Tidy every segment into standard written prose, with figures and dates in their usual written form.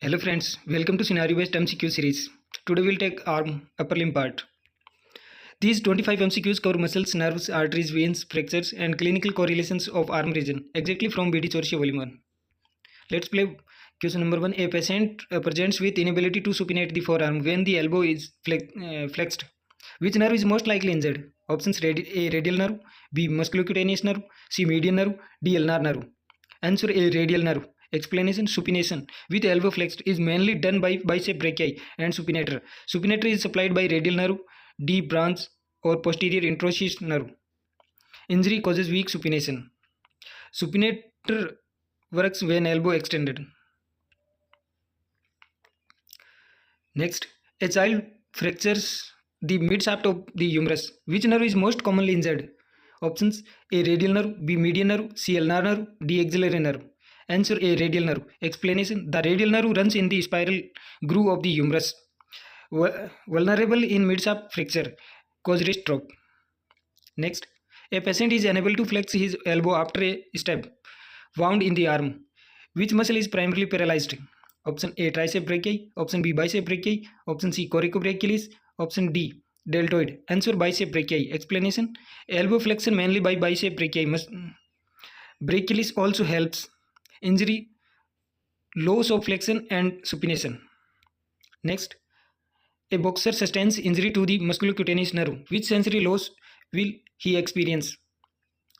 Hello friends, welcome to scenario based MCQ series. Today we'll take arm upper limb part. These 25 MCQs cover muscles, nerves, arteries, veins, fractures and clinical correlations of arm region exactly from BD Chorsia volume 1. Let's play question number 1. A patient presents with inability to supinate the forearm when the elbow is flexed. Which nerve is most likely injured? Options: A radial nerve, B musculocutaneous nerve, C median nerve, D ulnar nerve. Answer: A radial nerve. Explanation: supination with elbow flexed is mainly done by bicep brachii and supinator. Supinator is supplied by radial nerve, D branch or posterior introosseous nerve. Injury causes weak supination. Supinator works when elbow extended. Next, a child fractures the mid shaft of the humerus. Which nerve is most commonly injured? Options: A radial nerve, B median nerve, C ulnar nerve, D axillary nerve. Answer: A radial nerve. Explanation: the radial nerve runs in the spiral groove of the humerus. Vulnerable in mid shaft fracture, cause wrist drop. Next, a patient is unable to flex his elbow after a step wound in the arm. Which muscle is primarily paralyzed? Option: A tricep brachii, option B bicep brachii, option C coracobrachialis, option D deltoid. Answer: bicep brachii. Explanation: elbow flexion mainly by bicep brachii. Brachialis also helps. Injury: loss of flexion and supination. Next, a boxer sustains injury to the musculocutaneous nerve. Which sensory loss will he experience?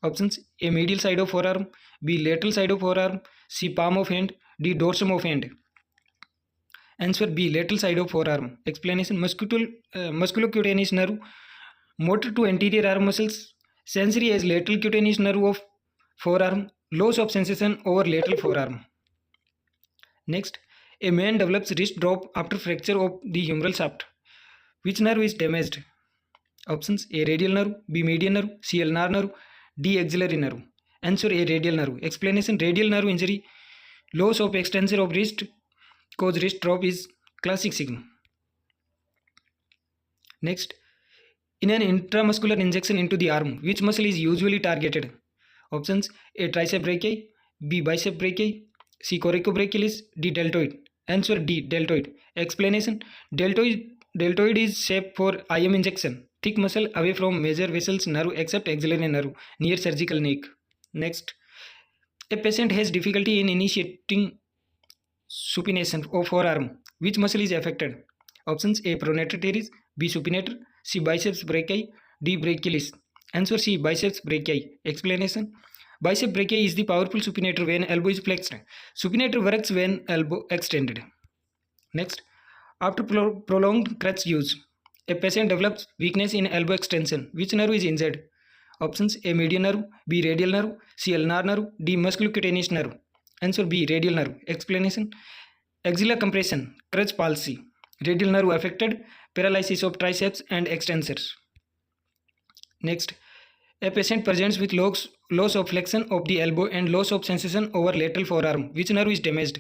Options: A medial side of forearm, B lateral side of forearm, C palm of hand, D dorsum of hand. Answer: B lateral side of forearm. Explanation: musculocutaneous nerve, motor to anterior arm muscles, sensory as lateral cutaneous nerve of forearm, loss of sensation over lateral forearm. Next, a man develops wrist drop after fracture of the humeral shaft. Which nerve is damaged? Options: A radial nerve, B median nerve, C ulnar nerve, D axillary nerve. Answer: A radial nerve. Explanation: radial nerve injury, loss of extensor of wrist, cause wrist drop is classic sign. Next, in an intramuscular injection into the arm, which muscle is usually targeted? Options: A tricep brachii, B bicep brachii, C coracobrachialis, D deltoid. Answer: D deltoid. Explanation: deltoid is shaped for IM injection. Thick muscle away from major vessels nerve except axillary nerve near surgical neck. Next, a patient has difficulty in initiating supination of forearm. Which muscle is affected? Options: A pronator teres, B supinator, C biceps brachii, D brachialis. Answer: C biceps brachii. Explanation: bicep brachii is the powerful supinator when elbow is flexed. Supinator works when elbow extended. Next, after prolonged crutch use, a patient develops weakness in elbow extension. Which nerve is injured? Options: A median nerve, B radial nerve, C ulnar nerve, D musculocutaneous nerve. Answer: B radial nerve. Explanation: axillar compression, crutch palsy, radial nerve affected, paralysis of triceps and extensors. Next, a patient presents with loss of flexion of the elbow and loss of sensation over lateral forearm. Which nerve is damaged?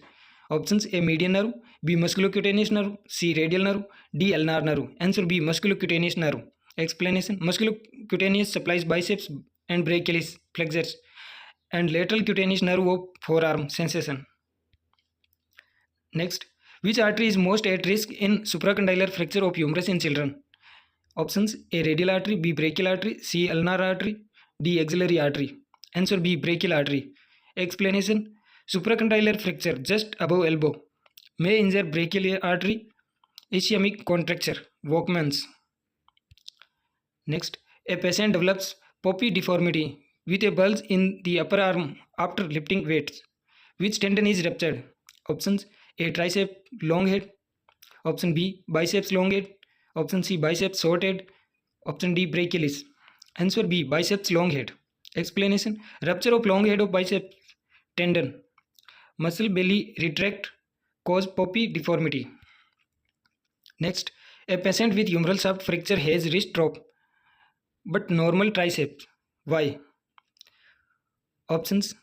Options: A median nerve, B musculocutaneous nerve, C radial nerve, D ulnar nerve. Answer: B musculocutaneous nerve. Explanation: musculocutaneous supplies biceps and brachialis flexors and lateral cutaneous nerve of forearm sensation. Next, which artery is most at risk in supracondylar fracture of humerus in children? Options: A radial artery, B brachial artery, C ulnar artery, D axillary artery. Answer: B brachial artery. Explanation: supracondylar fracture just above elbow may injure brachial artery, ischemic contracture, Volkmann's. Next, a patient develops Poppy deformity with a bulge in the upper arm after lifting weights. Which tendon is ruptured? Options: A tricep long head, option B biceps long head, option C biceps short head, option D brachialis. Answer: B biceps long head. Explanation: rupture of long head of biceps tendon, muscle belly retract, cause Poppy deformity. Next, a patient with humeral shaft fracture has wrist drop but normal triceps. Why? Options: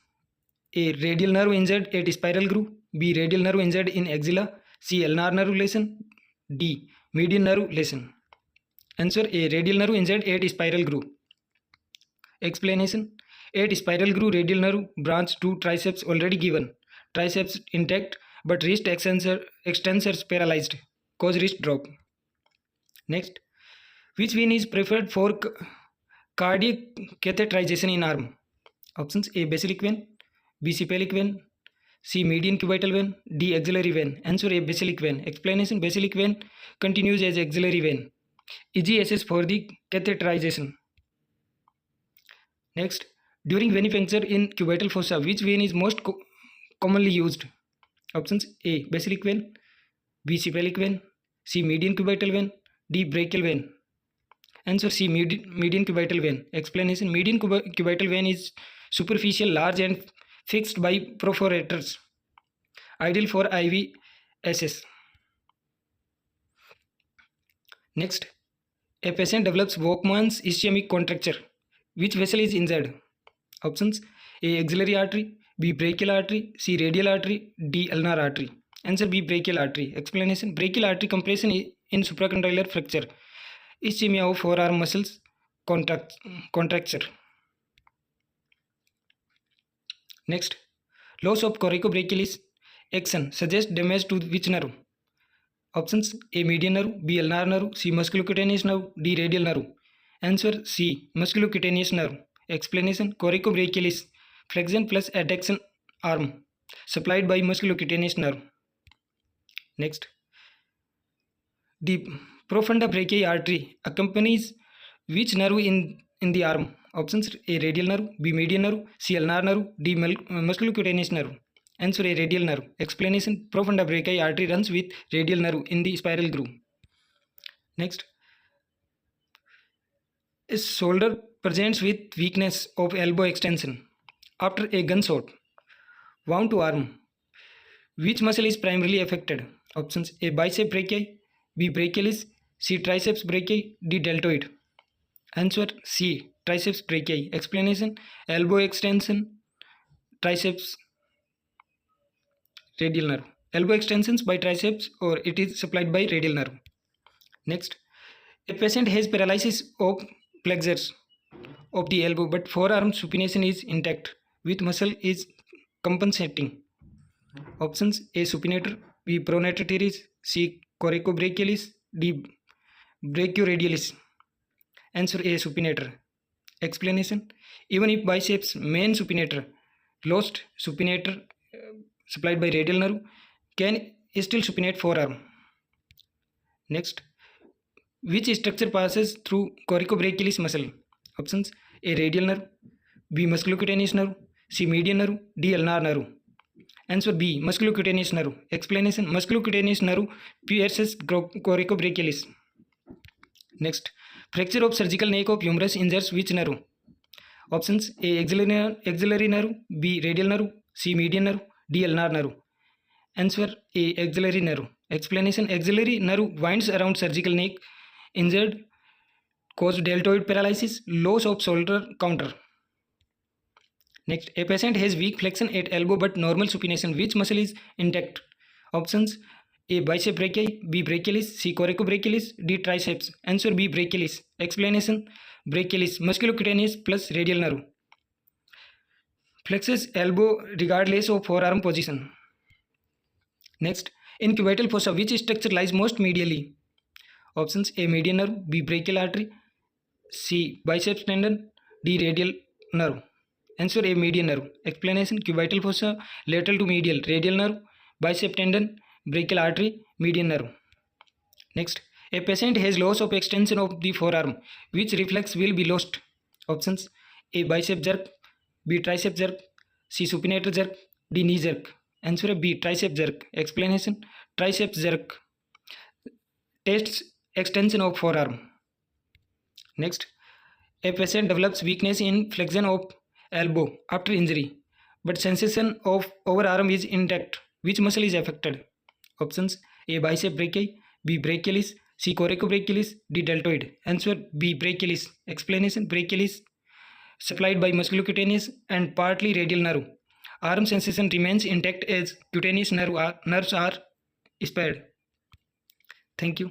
A radial nerve injured at spiral groove, B radial nerve injured in axilla, C ulnar nerve lesion, D median nerve lesion. Answer: A radial nerve injured at spiral groove. Explanation: at spiral groove radial nerve branch to triceps already given, triceps intact but wrist extensors paralyzed, cause wrist drop. Next, which vein is preferred for cardiac catheterization in arm? Options: A. Basilic vein, B. cephalic vein, C. median cubital vein, D. axillary vein. Answer: A. Basilic vein. Explanation: basilic vein continues as axillary vein. Easy access for the catheterization. Next, during venipuncture in cubital fossa, which vein is most commonly used? Options: A. Basilic vein, B. cephalic vein, C. median cubital vein, D. brachial vein. Answer: C. Median cubital vein. Explanation: median cubital vein is superficial, large and fixed by perforators, ideal for IV access. Next, a patient develops Volkmann's ischemic contracture. Which vessel is injured? Options: A. axillary artery, B. brachial artery, C. radial artery, D. ulnar artery. Answer: B. brachial artery. Explanation: brachial artery compression in supracondylar fracture, ischemia of forearm muscles contracture. Next, loss of coracobrachialis action suggests damage to which nerve? Options: A. median nerve, B. ulnar nerve, C. musculocutaneous nerve, D. radial nerve. Answer: C. musculocutaneous nerve. Explanation: coracobrachialis flexion plus adduction arm supplied by musculocutaneous nerve. Next, the profunda brachii artery accompanies which nerve in the arm? Options: A. radial nerve, B. median nerve, C. ulnar nerve, D. musculocutaneous nerve. Answer: A. radial nerve. Explanation: profunda brachii artery runs with radial nerve in the spiral groove. Next, a soldier presents with weakness of elbow extension after a gunshot wound to arm. Which muscle is primarily affected? Options: A. bicep brachii, B. brachialis, C. triceps brachii, D. deltoid. Answer: C. triceps brachii. Explanation: elbow extension, triceps, radial nerve. Elbow extensions by triceps or it is supplied by radial nerve. Next, a patient has paralysis of flexors of the elbow but forearm supination is intact. Which muscle is compensating? Options: A. supinator, B. pronator teres, C. coracobrachialis, D. brachioradialis. Answer: A. supinator. Explanation: even if biceps main supinator lost supinator supplied by radial nerve can still supinate forearm. Next, which structure passes through coracobrachialis muscle? Options: A. radial nerve, B. musculocutaneous nerve, C. median nerve, D. ulnar nerve. Answer: B. musculocutaneous nerve. Explanation: musculocutaneous nerve pierces coracobrachialis. Next, fracture of surgical neck of humerus injures which nerve? Options: A. axillary nerve, B. radial nerve, C. median nerve, D. ulnar nerve. Answer: A. axillary nerve. Explanation: axillary nerve winds around surgical neck injured, cause deltoid paralysis, loss of shoulder counter. Next, a patient has weak flexion at elbow but normal supination. Which muscle is intact? Options: A. bicep brachii, B. brachialis, C. coracobrachialis, D. triceps. Answer: B. brachialis. Explanation: brachialis, musculocutaneous plus radial nerve, flexes elbow regardless of forearm position. Next, in cubital fossa, which structure lies most medially? Options: A. median nerve, B. brachial artery, C. biceps tendon, D. radial nerve. Answer: A. median nerve. Explanation: cubital fossa lateral to medial, radial nerve, bicep tendon, brachial artery, median nerve. Next, a patient has loss of extension of the forearm. Which reflex will be lost? Options: A. bicep jerk, B. tricep jerk, C. supinator jerk, D. knee jerk. Answer: B. tricep jerk. Explanation: triceps jerk tests extension of forearm. Next, a patient develops weakness in flexion of elbow after injury, but sensation of overarm is intact. Which muscle is affected? Options: A. bicep brachii, B. brachialis, C. coracobrachialis, D. deltoid. Answer: B. brachialis. Explanation: brachialis supplied by musculocutaneous and partly radial nerve. Arm sensation remains intact as cutaneous nerves are spared. Thank you.